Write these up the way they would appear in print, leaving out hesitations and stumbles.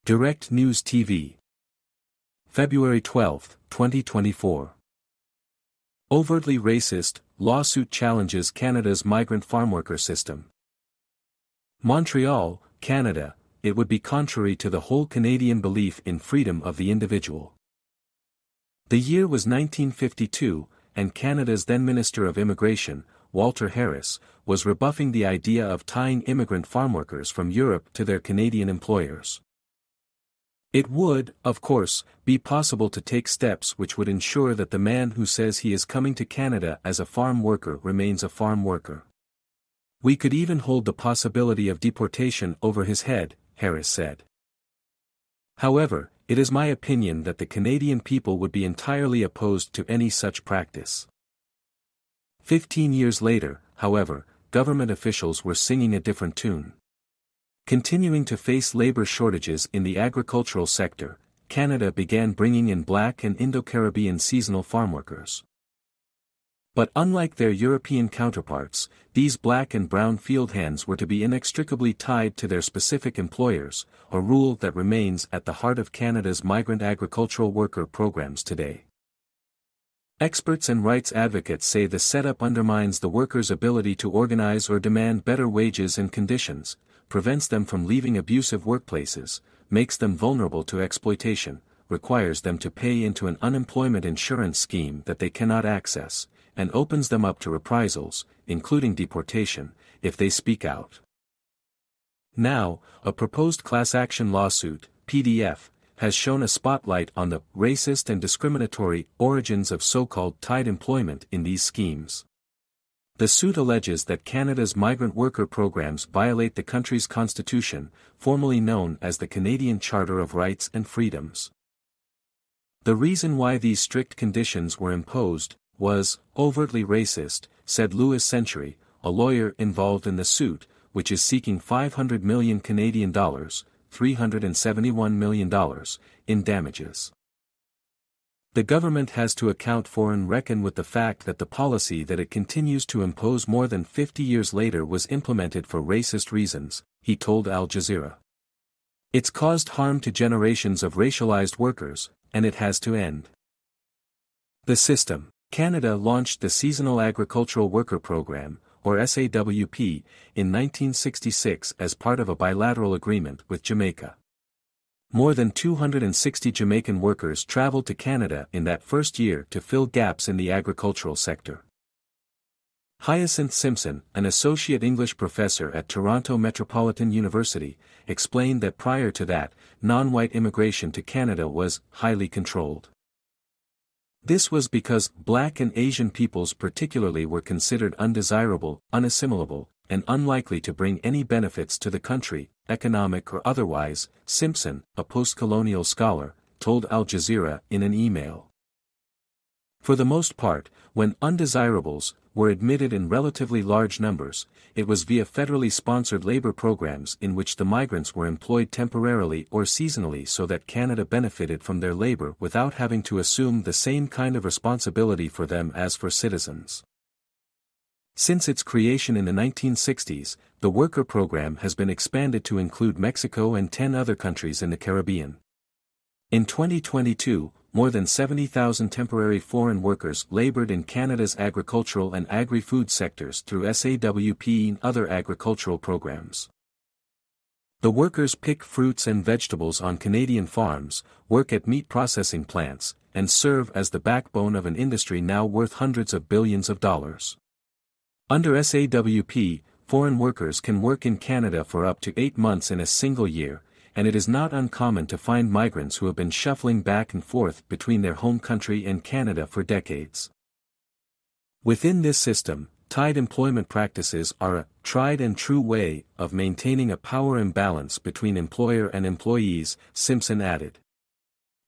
Direct News TV. February 12, 2024. Overtly racist, lawsuit challenges Canada's migrant farmworker system. Montreal, Canada. It would be contrary to the whole Canadian belief in freedom of the individual. The year was 1952, and Canada's then Minister of Immigration, Walter Harris, was rebuffing the idea of tying immigrant farmworkers from Europe to their Canadian employers. It would, of course, be possible to take steps which would ensure that the man who says he is coming to Canada as a farm worker remains a farm worker. We could even hold the possibility of deportation over his head, Harris said. However, it is my opinion that the Canadian people would be entirely opposed to any such practice. 15 years later, however, government officials were singing a different tune. Continuing to face labor shortages in the agricultural sector, Canada began bringing in Black and Indo-Caribbean seasonal farmworkers. But unlike their European counterparts, these black and brown field hands were to be inextricably tied to their specific employers, a rule that remains at the heart of Canada's migrant agricultural worker programs today. Experts and rights advocates say the setup undermines the workers' ability to organize or demand better wages and conditions, prevents them from leaving abusive workplaces, makes them vulnerable to exploitation, requires them to pay into an unemployment insurance scheme that they cannot access, and opens them up to reprisals, including deportation, if they speak out. Now, a proposed class action lawsuit, PDF, has shone a spotlight on the racist and discriminatory origins of so-called tied employment in these schemes. The suit alleges that Canada's migrant worker programs violate the country's constitution, formerly known as the Canadian Charter of Rights and Freedoms. The reason why these strict conditions were imposed was overtly racist, said Louis Century, a lawyer involved in the suit, which is seeking 500 million Canadian dollars, $371 million, in damages. The government has to account for and reckon with the fact that the policy that it continues to impose more than 50 years later was implemented for racist reasons, he told Al Jazeera. It's caused harm to generations of racialized workers, and it has to end. The system. Canada launched the Seasonal Agricultural Worker Program, or SAWP, in 1966 as part of a bilateral agreement with Jamaica. More than 260 Jamaican workers traveled to Canada in that first year to fill gaps in the agricultural sector. Hyacinth Simpson, an associate English professor at Toronto Metropolitan University, explained that prior to that, non-white immigration to Canada was highly controlled. This was because Black and Asian peoples particularly were considered undesirable, unassimilable, and unlikely to bring any benefits to the country, economic or otherwise, Simpson, a post-colonial scholar, told Al Jazeera in an email. For the most part, when undesirables were admitted in relatively large numbers, it was via federally sponsored labor programs in which the migrants were employed temporarily or seasonally so that Canada benefited from their labor without having to assume the same kind of responsibility for them as for citizens. Since its creation in the 1960s, the worker program has been expanded to include Mexico and 10 other countries in the Caribbean. In 2022, more than 70,000 temporary foreign workers labored in Canada's agricultural and agri-food sectors through SAWP and other agricultural programs. The workers pick fruits and vegetables on Canadian farms, work at meat processing plants, and serve as the backbone of an industry now worth hundreds of billions of dollars. Under SAWP, foreign workers can work in Canada for up to 8 months in a single year, and it is not uncommon to find migrants who have been shuffling back and forth between their home country and Canada for decades. Within this system, tied employment practices are a tried and true way of maintaining a power imbalance between employer and employees, Simpson added.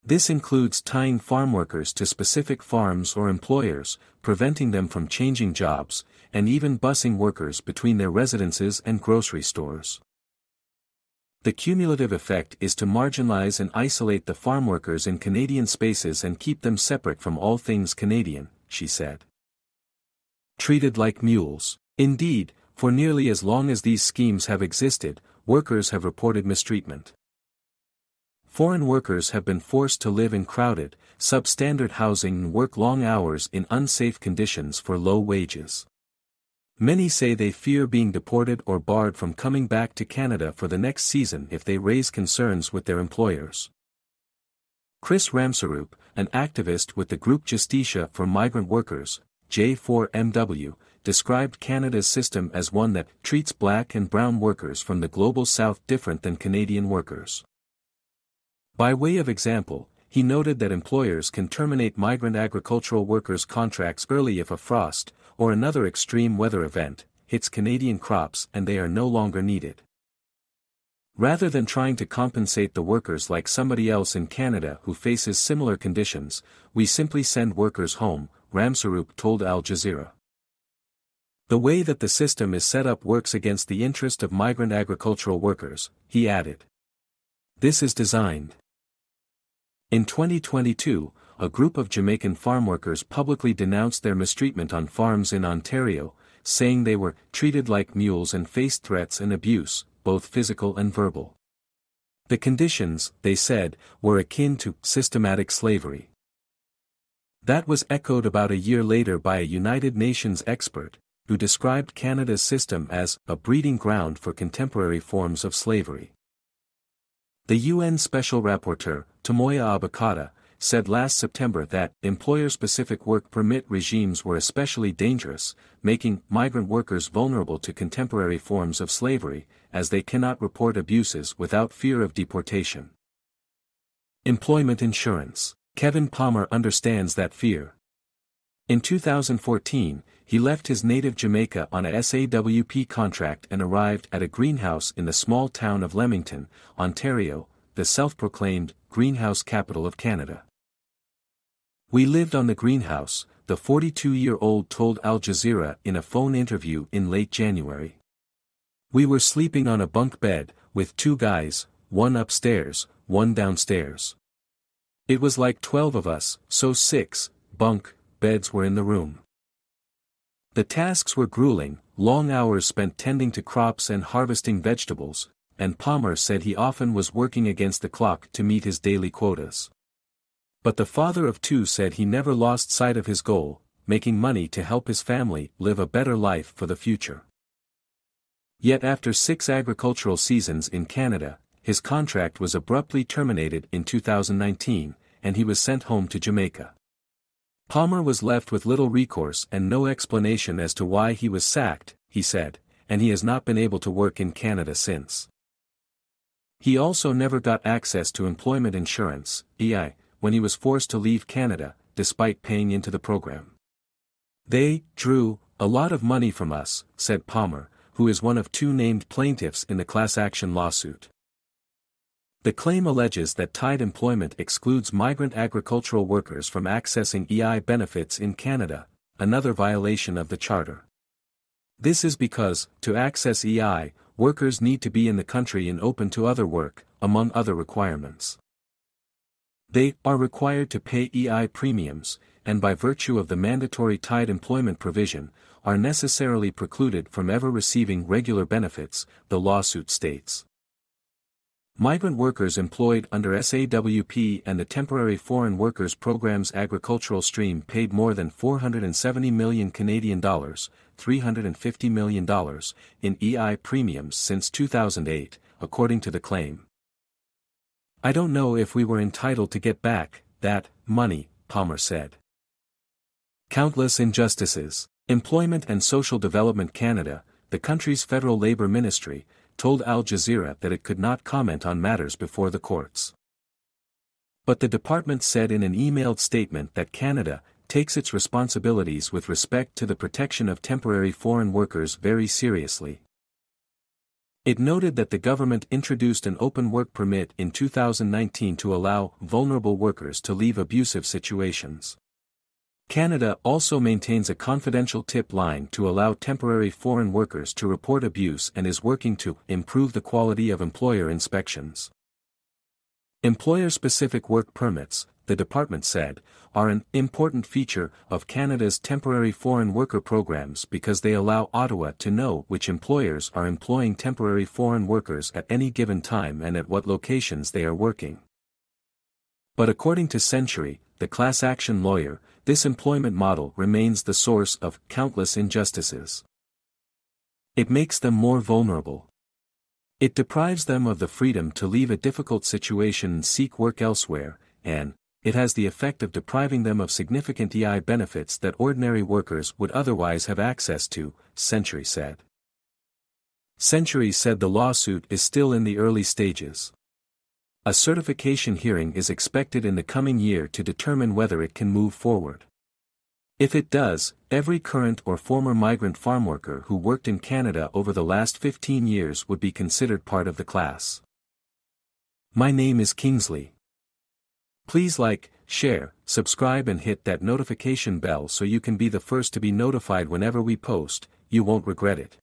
This includes tying farm workers to specific farms or employers, preventing them from changing jobs, and even busing workers between their residences and grocery stores. The cumulative effect is to marginalize and isolate the farm workers in Canadian spaces and keep them separate from all things Canadian, she said. Treated like mules. Indeed, for nearly as long as these schemes have existed, workers have reported mistreatment. Foreign workers have been forced to live in crowded, substandard housing and work long hours in unsafe conditions for low wages. Many say they fear being deported or barred from coming back to Canada for the next season if they raise concerns with their employers. Chris Ramsarup, an activist with the group Justicia for Migrant Workers, J4MW, described Canada's system as one that treats black and brown workers from the global south different than Canadian workers. By way of example, he noted that employers can terminate migrant agricultural workers' contracts early if a frost, or another extreme weather event, hits Canadian crops and they are no longer needed. Rather than trying to compensate the workers like somebody else in Canada who faces similar conditions, we simply send workers home, Ramsarup told Al Jazeera. The way that the system is set up works against the interest of migrant agricultural workers, he added. This is designed. In 2022, a group of Jamaican farmworkers publicly denounced their mistreatment on farms in Ontario, saying they were treated like mules and faced threats and abuse, both physical and verbal. The conditions, they said, were akin to systematic slavery. That was echoed about a year later by a United Nations expert, who described Canada's system as a breeding ground for contemporary forms of slavery. The UN Special Rapporteur, Tomoya Abakata, said last September that employer-specific work permit regimes were especially dangerous, making migrant workers vulnerable to contemporary forms of slavery, as they cannot report abuses without fear of deportation. Employment insurance. Kevin Palmer understands that fear. In 2014, he left his native Jamaica on a SAWP contract and arrived at a greenhouse in the small town of Leamington, Ontario, the self-proclaimed greenhouse capital of Canada. We lived on the greenhouse, the 42-year-old told Al Jazeera in a phone interview in late January. We were sleeping on a bunk bed, with 2 guys, one upstairs, one downstairs. It was like 12 of us, so 6 bunk beds were in the room. The tasks were grueling, long hours spent tending to crops and harvesting vegetables, and Palmer said he often was working against the clock to meet his daily quotas. But the father of 2 said he never lost sight of his goal, making money to help his family live a better life for the future. Yet after 6 agricultural seasons in Canada, his contract was abruptly terminated in 2019, and he was sent home to Jamaica. Palmer was left with little recourse and no explanation as to why he was sacked, he said, and he has not been able to work in Canada since. He also never got access to employment insurance, EI, when he was forced to leave Canada, despite paying into the program. They drew a lot of money from us, said Palmer, who is one of 2 named plaintiffs in the class action lawsuit. The claim alleges that tied employment excludes migrant agricultural workers from accessing EI benefits in Canada, another violation of the Charter. This is because, to access EI, workers need to be in the country and open to other work, among other requirements. They are required to pay EI premiums, and by virtue of the mandatory tied employment provision, are necessarily precluded from ever receiving regular benefits, the lawsuit states. Migrant workers employed under SAWP and the Temporary Foreign Workers Program's agricultural stream paid more than 470 million Canadian dollars, $350 million, in EI premiums since 2008, according to the claim. I don't know if we were entitled to get back that money, Palmer said. Countless injustices. Employment and Social Development Canada, the country's federal labor ministry, told Al Jazeera that it could not comment on matters before the courts. But the department said in an emailed statement that Canada takes its responsibilities with respect to the protection of temporary foreign workers very seriously. It noted that the government introduced an open work permit in 2019 to allow vulnerable workers to leave abusive situations. Canada also maintains a confidential tip line to allow temporary foreign workers to report abuse and is working to improve the quality of employer inspections. Employer-specific work permits, the department said, are an important feature of Canada's temporary foreign worker programs because they allow Ottawa to know which employers are employing temporary foreign workers at any given time and at what locations they are working. But according to Century, the class action lawyer, this employment model remains the source of countless injustices. It makes them more vulnerable. It deprives them of the freedom to leave a difficult situation and seek work elsewhere, and it has the effect of depriving them of significant EI benefits that ordinary workers would otherwise have access to, Century said. Century said the lawsuit is still in the early stages. A certification hearing is expected in the coming year to determine whether it can move forward. If it does, every current or former migrant farmworker who worked in Canada over the last 15 years would be considered part of the class. My name is Kingsley. Please like, share, subscribe and hit that notification bell so you can be the first to be notified whenever we post. You won't regret it.